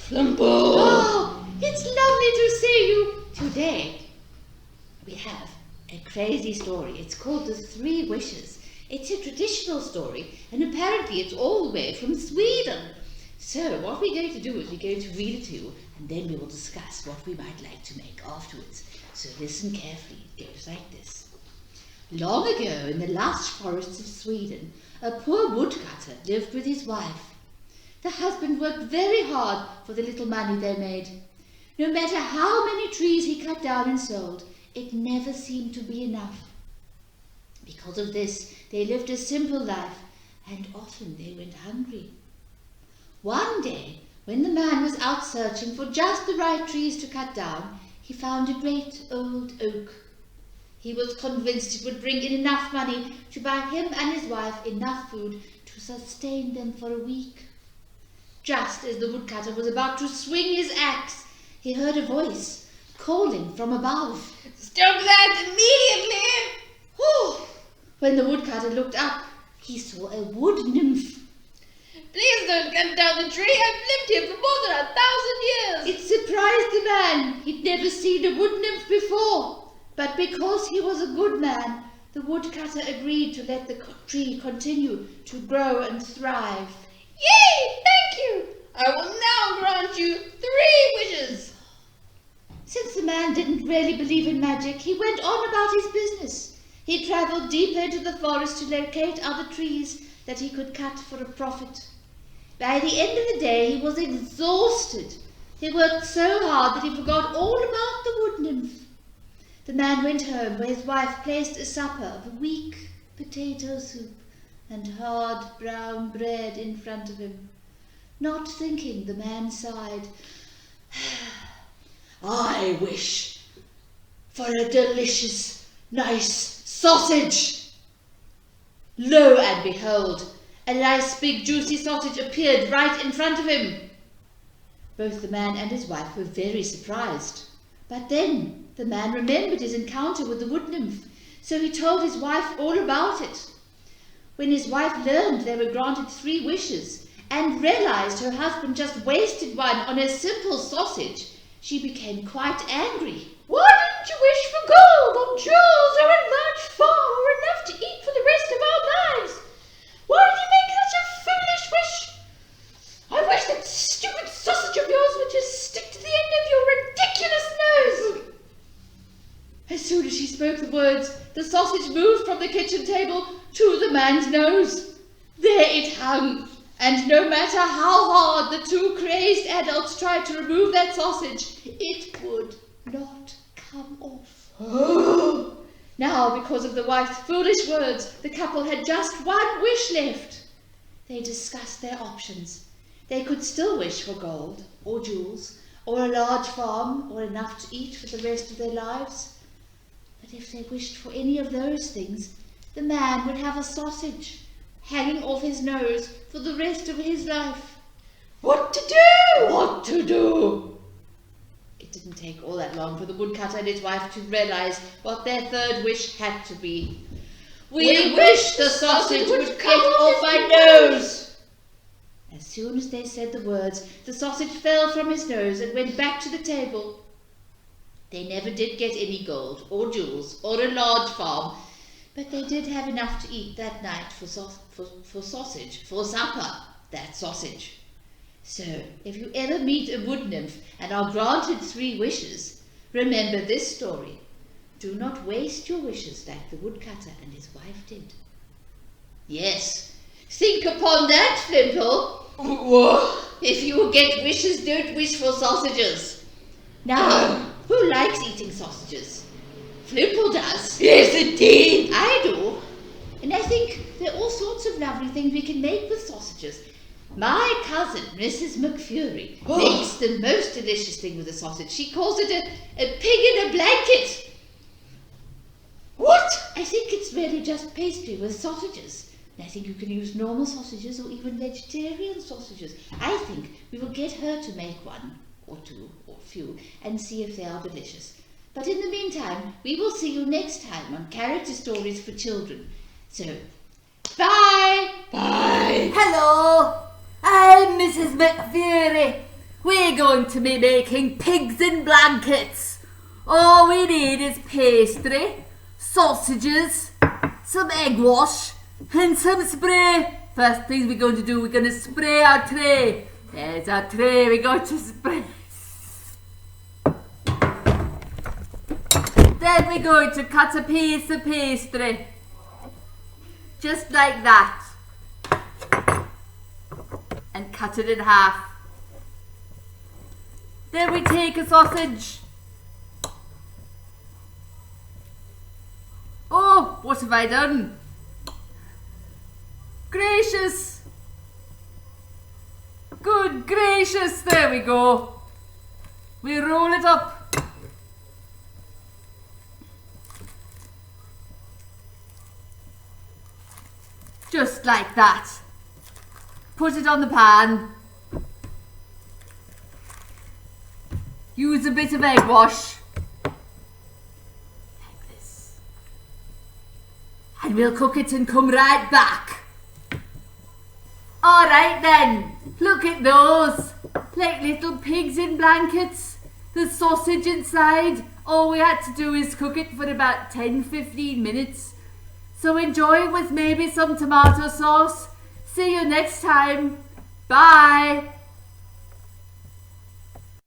Flimple! Oh, it's lovely to see you. Today, we have a crazy story. It's called The Three Wishes. It's a traditional story, and apparently it's all the way from Sweden. So what we're going to do is we're going to read it to you, and then we will discuss what we might like to make afterwards. So listen carefully. It goes like this. Long ago, in the lush forests of Sweden, a poor woodcutter lived with his wife. The husband worked very hard for the little money they made. No matter how many trees he cut down and sold, it never seemed to be enough. Because of this, they lived a simple life, and often they went hungry. One day, when the man was out searching for just the right trees to cut down, he found a great old oak. He was convinced it would bring in enough money to buy him and his wife enough food to sustain them for a week. Just as the woodcutter was about to swing his axe, he heard a voice calling from above. Stop that immediately! Oh! When the woodcutter looked up, he saw a wood nymph. Please don't cut down the tree. I've lived here for more than 1,000 years. It surprised the man. He'd never seen a wood nymph before. But because he was a good man, the woodcutter agreed to let the tree continue to grow and thrive. Yay! Thank you! I will now grant you 3 wishes. Since the man didn't really believe in magic, he went on about his business. He travelled deeper into the forest to locate other trees that he could cut for a profit. By the end of the day, he was exhausted. He worked so hard that he forgot all about the wood nymph. The man went home, where his wife placed a supper of weak potato soup and hard brown bread in front of him. Not thinking, the man sighed. I wish for a delicious, nice sausage. Lo and behold, a nice big juicy sausage appeared right in front of him. Both the man and his wife were very surprised. But then the man remembered his encounter with the wood nymph, so he told his wife all about it. When his wife learned they were granted 3 wishes and realized her husband just wasted one on a simple sausage, she became quite angry. Why didn't you wish for gold or jewels or a large farm or enough to eat for the rest of our lives? Why did you make such a foolish wish? I wish that stupid sausage of yours would just stick to the end of your ridiculous nose. As soon as she spoke the words, the sausage moved from the kitchen table to the man's nose. There it hung, and no matter how hard the 2 crazed adults tried to remove that sausage, it would not come off. Now, because of the wife's foolish words, the couple had just 1 wish left. They discussed their options. They could still wish for gold, or jewels, or a large farm, or enough to eat for the rest of their lives. But if they wished for any of those things, the man would have a sausage hanging off his nose for the rest of his life. What to do? What to do? It didn't take all that long for the woodcutter and his wife to realize what their 3rd wish had to be. We wish the sausage would come off my nose. As soon as they said the words, the sausage fell from his nose and went back to the table. They never did get any gold or jewels or a large farm, but they did have enough to eat that night for supper, that sausage. So, if you ever meet a wood nymph and are granted 3 wishes, remember this story. Do not waste your wishes like the woodcutter and his wife did. Yes, think upon that, Flimple. What? If you get wishes, don't wish for sausages. Now, who likes eating sausages? Flimple does. Yes, indeed. I do. And I think there are all sorts of lovely things we can make with sausages. My cousin, Mrs McFury, makes the most delicious thing with a sausage. She calls it a pig in a blanket. What? I think it's really just pastry with sausages. And I think you can use normal sausages or even vegetarian sausages. I think we will get her to make 1 or 2 or a few and see if they are delicious. But in the meantime, we will see you next time on Character Stories for Children. So, bye! Bye! Hello, I'm Mrs McFury. we're going to be making pigs in blankets. All we need is pastry, sausages, some egg wash, and some spray. First things we're going to do, we're going to spray our tray. There's our tray, we're going to spray. Then we're going to cut a piece of pastry. Just like that. And cut it in half. Then we take a sausage. Oh, what have I done? Gracious! Good gracious, there we go. We roll it up. Just like that. Put it on the pan. Use a bit of egg wash. Like this. And we'll cook it and come right back. Alright then. Look at those. Like little pigs in blankets. The sausage inside. All we had to do is cook it for about 10-15 minutes. So enjoy with maybe some tomato sauce. See you next time. Bye.